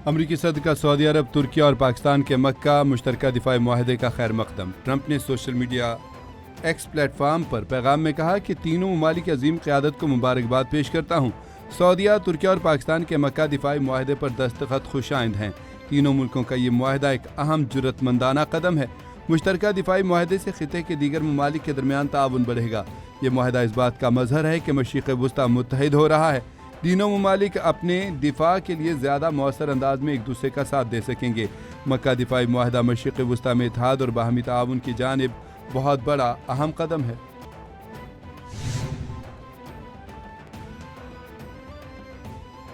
امریکی صدر کا سعودی عرب، ترکی اور پاکستان کے مکہ مشترکہ دفاعی معاہدے کا خیر مقدم۔ ٹرمپ نے social media X platform پر پیغام میں کہا کہ تینوں ممالک کی عظیم قیادت کو مبارکباد پیش کرتا ہوں۔ سعودیہ، ترکی اور پاکستان کے مکہ دفاعی معاہدے پر دستخط خوش آئند ہیں۔ تینوں ملکوں کا یہ معاہدہ ایک اہم جرأت مندانہ قدم ہے۔ مشترکہ دفاعی معاہدے سے خطے کے دیگر ممالک کے درمیان تعاون بڑھے گا۔ یہ معاہدہ اس بات کا مظہر ہے کہ مشرق وسطی متحد ہو رہا ہے۔ تینوں ممالک اپنے دفاع کے لیے زیادہ مؤثر انداز میں ایک دوسرے کا ساتھ دے سکیں گے۔ مکہ دفاعی معاہدہ مشرق وسطی میں اتحاد اور باہمی تعاون کی جانب بہت بڑا اہم قدم ہے۔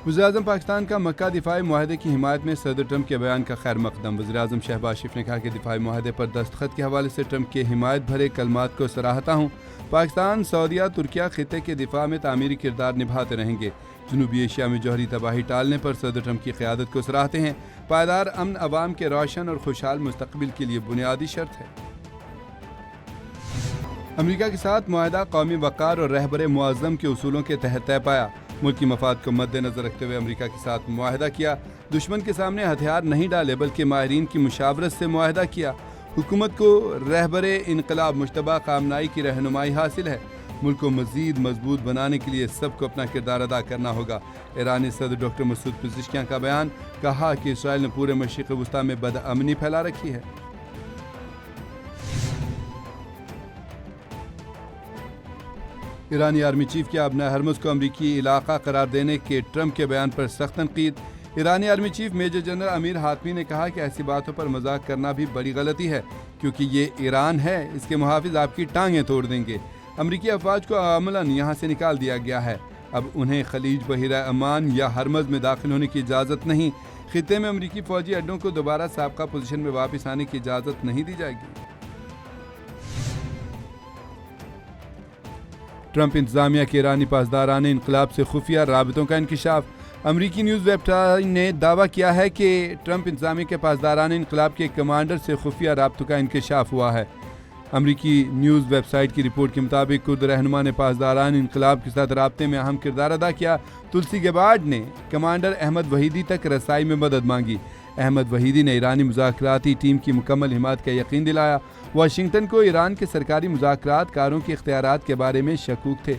وزیراعظم پاکستان کا مکہ دفاعی معاہدے کی حمایت میں صدر ٹرمپ کے بیان کا خیر مقدم۔ وزیراعظم شہباز شریف نے کہا کہ دفاعی معاہدے پر دستخط کے حوالے سے ٹرمپ کے حمایت بھرے کلمات کو سراہتا ہوں۔ پاکستان، سعودیہ، ترکیہ خطے کے دفاع میں تعمیری کردار نبھاتے رہیں گے۔ جنوبی ایشیا میں جوہری تباہی ٹالنے پر صدر ٹرمپ کی قیادت کو سراہتے ہیں۔ پائیدار امن عوام کے روشن اور خوشحال مستقبل کے لیے بنیادی شرط ہے۔ امریکہ کے ساتھ معاہدہ قومی وقار اور رہبر معظم کے اصولوں کے تحت طے پایا۔ ملکی مفاد کو مد نظر رکھتے ہوئے امریکہ کے ساتھ معاہدہ کیا۔ دشمن کے سامنے ہتھیار نہیں ڈالے بلکہ ماہرین کی مشاورت سے معاہدہ کیا۔ حکومت کو رہبر انقلاب مجتبیٰ خامنہئی کی رہنمائی حاصل ہے۔ ملک کو مزید مضبوط بنانے کے لیے سب کو اپنا کردار ادا کرنا ہوگا۔ ایرانی صدر ڈاکٹر مسعود پزشکیان کا بیان، کہا کہ اسرائیل نے پورے مشرق وسطی میں بدامنی پھیلا رکھی ہے۔ ایرانی آرمی چیف کی ابنا ہرمز کو امریکی علاقہ قرار دینے کے ٹرمپ کے بیان پر سخت تنقید۔ ایرانی آرمی چیف میجر جنرل امیر حاتمی نے کہا کہ ایسی باتوں پر مذاق کرنا بھی بڑی غلطی ہے، کیونکہ یہ ایران ہے، اس کے محافظ آپ کی ٹانگیں توڑ دیں گے۔ امریکی افواج کو عملاً یہاں سے نکال دیا گیا ہے۔ اب انہیں خلیج بحیرہ عمان یا ہرمز میں داخل ہونے کی اجازت نہیں۔ خطے میں امریکی فوجی اڈوں کو دوبارہ سابقہ پوزیشن میں واپس آنے کی اجازت نہیں دی جائے گی۔ ٹرمپ انتظامیہ کے ایرانی پاسداران انقلاب سے خفیہ رابطوں کا انکشاف۔ امریکی نیوز ویب ٹائم نے دعویٰ کیا ہے کہ ٹرمپ انتظامیہ کے پاسداران انقلاب کے کمانڈر سے خفیہ رابطوں کا انکشاف ہوا ہے۔ امریکی نیوز ویب سائٹ کی رپورٹ کے مطابق کرد رہنما نے پاسداران انقلاب کے ساتھ رابطے میں اہم کردار ادا کیا۔ تلسی گیبارڈ نے کمانڈر احمد وحیدی تک رسائی میں مدد مانگی۔ احمد وحیدی نے ایرانی مذاکراتی ٹیم کی مکمل حمایت کا یقین دلایا۔ واشنگٹن کو ایران کے سرکاری مذاکرات کاروں کے اختیارات کے بارے میں شکوک تھے۔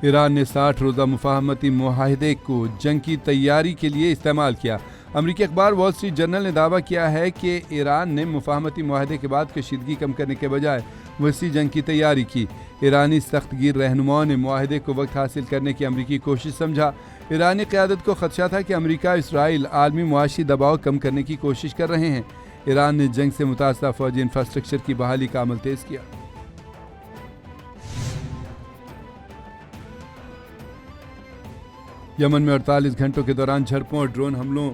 ایران نے 60 روزہ مفاہمتی معاہدے کو جنگ کی تیاری کے لیے استعمال کیا۔ امریکی اخبار وال اسٹریٹ جرنل نے دعویٰ کیا ہے کہ ایران نے مفاہمتی معاہدے کے بعد کشیدگی کم کرنے کے بجائے وسیع جنگ کی تیاری کی۔ ایرانی سخت گیر رہنماؤں نے معاہدے کو وقت حاصل کرنے کی امریکی کوشش سمجھا۔ ایرانی قیادت کو خدشہ تھا کہ امریکہ اسرائیل عالمی معاشی دباؤ کم کرنے کی کوشش کر رہے ہیں۔ ایران نے جنگ سے متاثرہ فوجی انفراسٹرکچر کی بحالی کا عمل تیز کیا۔ یمن میں 48 گھنٹوں کے دوران جھڑپوں اور ڈرون حملوں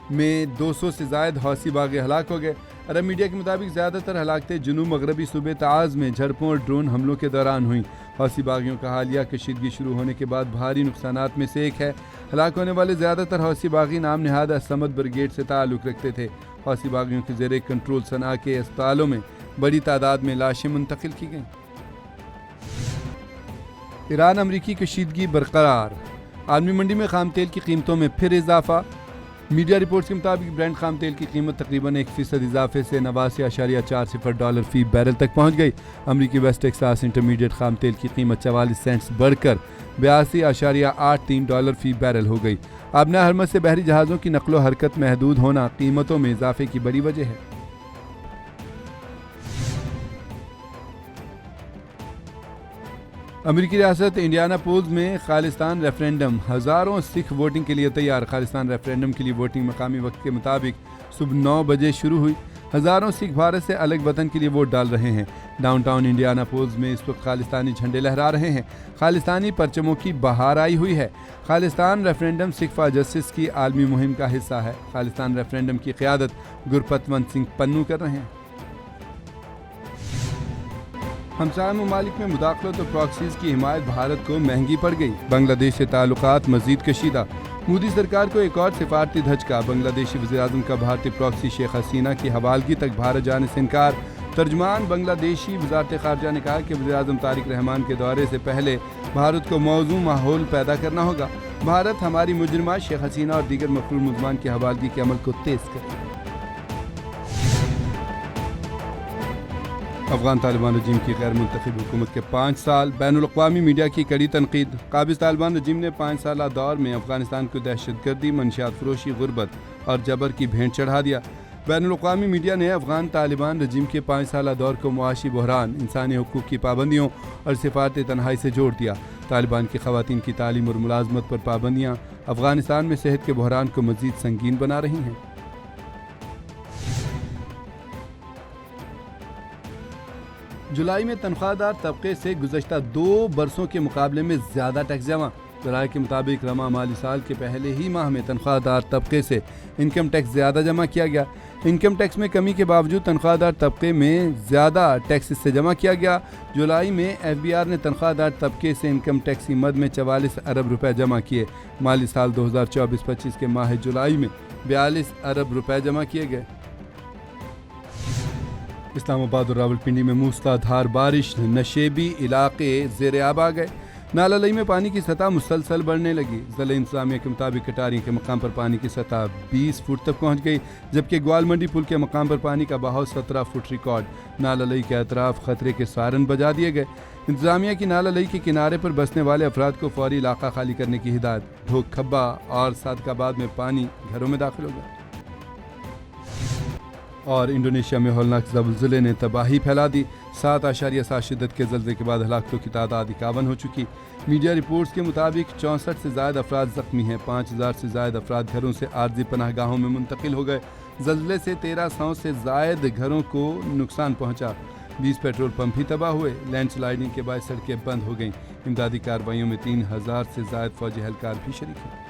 میں 200 سے زائد حوثی باغی ہلاک ہو گئے۔ عرب میڈیا کے مطابق زیادہ تر ہلاکتیں جنوب مغربی صوبے تعاز میں جھڑپوں اور ڈرون حملوں کے دوران ہوئیں۔ حوثی باغیوں کا حالیہ کشیدگی شروع ہونے کے بعد بھاری نقصانات میں سے ایک ہے۔ ہلاک ہونے والے زیادہ تر حوثی باغی نام نہاد الصمد بریگیڈ سے تعلق رکھتے تھے۔ حوثی باغیوں کے زیر کنٹرول صنعاء کے اسپتالوں میں بڑی تعداد میں لاشیں منتقل کی گئیں۔ ایران امریکی کشیدگی برقرار۔ عالمی منڈی میں خام تیل کی قیمتوں میں پھر اضافہ۔ میڈیا رپورٹس کے مطابق برنٹ خام تیل کی قیمت تقریباً 1% اضافے سے $89.40 فی بیرل تک پہنچ گئی۔ امریکی ویسٹ ٹیکساس انٹرمیڈیٹ خام تیل کی قیمت 44 سینٹس بڑھ کر $82.83 فی بیرل ہو گئی۔ ابنا ہرمز سے بحری جہازوں کی نقل و حرکت محدود ہونا قیمتوں میں اضافے کی بڑی وجہ ہے۔ امریکی ریاست انڈیانا پولز میں خالصتان ریفرینڈم، ہزاروں سکھ ووٹنگ کے لیے تیار۔ خالصتان ریفرینڈم کے لیے ووٹنگ مقامی وقت کے مطابق صبح 9 بجے شروع ہوئی۔ ہزاروں سکھ بھارت سے الگ وطن کے لیے ووٹ ڈال رہے ہیں۔ ڈاؤن ٹاؤن انڈیانا پولز میں اس وقت خالصتانی جھنڈے لہرا رہے ہیں۔ خالصتانی پرچموں کی بہار آئی ہوئی ہے۔ Khalistan referendum Sikh for justice کی عالمی مہم کا حصہ ہے۔ خالصتان ریفرینڈم کی قیادت گرپتونت سنگھ پنو کر رہے ہیں۔ ہمسایہ ممالک میں مداخلت اور پراکسیز کی حمایت بھارت کو مہنگی پڑ گئی۔ بنگلہ دیش سے تعلقات مزید کشیدہ۔ مودی سرکار کو ایک اور سفارتی دھچکا۔ بنگلہ دیشی وزیراعظم کا بھارتی پراکسی شیخ حسینہ کی حوالگی تک بھارت جانے سے انکار۔ ترجمان بنگلہ دیشی وزارت خارجہ نے کہا کہ وزیراعظم طارق رحمان کے دورے سے پہلے بھارت کو موزوں ماحول پیدا کرنا ہوگا. بھارت ہماری مجرمہ شیخ حسینہ اور دیگر مفرور ملزمان کی حوالگی کے عمل کو تیز کرے. افغان طالبان رجیم کی غیر منتخب حکومت کے 5 سال، بین الاقوامی میڈیا کی کڑی تنقید. قابض طالبان رجیم نے 5 سالہ دور میں افغانستان کو دہشت گردی، منشیات فروشی، غربت اور جبر کی بھینٹ چڑھا دیا. بین الاقوامی میڈیا نے افغان طالبان رجیم کے 5 سالہ دور کو معاشی بحران، انسانی حقوق کی پابندیوں اور سفارت تنہائی سے جوڑ دیا. طالبان کی خواتین کی تعلیم اور ملازمت پر پابندیاں افغانستان میں صحت کے بحران کو مزید سنگین بنا رہی ہیں. جولائی میں تنخواہ دار طبقے سے گزشتہ 2 برسوں کے مقابلے میں زیادہ ٹیکس جمع. ذرائع کے مطابق رواں مالی سال کے پہلے ہی ماہ میں تنخواہ دار طبقے سے انکم ٹیکس زیادہ جمع کیا گیا. انکم ٹیکس میں کمی کے باوجود تنخواہ دار طبقے میں زیادہ ٹیکس اس سے جمع کیا گیا. جولائی میں ایف بی آر نے تنخواہ دار طبقے سے انکم ٹیکس کی مد میں 44 ارب روپے جمع کیے. مالی سال 2024-25 کے ماہ جولائی میں 42 ارب روپے جمع کیے گئے. اسلام آباد اور راولپنڈی میں موسلادھار بارش، نشیبی علاقے زیر آب آ گئے. نالہ لئی میں پانی کی سطح مسلسل بڑھنے لگی. ضلع انتظامیہ کے مطابق کٹاریوں کے مقام پر پانی کی سطح 20 فٹ تک پہنچ گئی، جبکہ گوال منڈی پل کے مقام پر پانی کا بہاؤ 17 فٹ ریکارڈ. نالہ لئی کے اطراف خطرے کے سائرن بجا دیے گئے. انتظامیہ کی نالہ لئی کے کنارے پر بسنے والے افراد کو فوری علاقہ خالی کرنے کی ہدایت. ڈھوک کھبا اور صادق آباد میں پانی گھروں میں داخل ہو گیا. اور انڈونیشیا میں ہولناک زلزلے نے تباہی پھیلا دی. 7.7 شدت کے زلزلے کے بعد ہلاکتوں کی تعداد 51 ہو چکی. میڈیا رپورٹس کے مطابق 64 سے زائد افراد زخمی ہیں. 5000 سے زائد افراد گھروں سے عارضی پناہ گاہوں میں منتقل ہو گئے. زلزلے سے 1300 سے زائد گھروں کو نقصان پہنچا. 20 پیٹرول پمپ بھی تباہ ہوئے. لینڈ سلائڈنگ کے باعث سڑکیں بند ہو گئیں. امدادی کارروائیوں میں 3000 سے زائد فوجی اہلکار بھی شریک ہیں.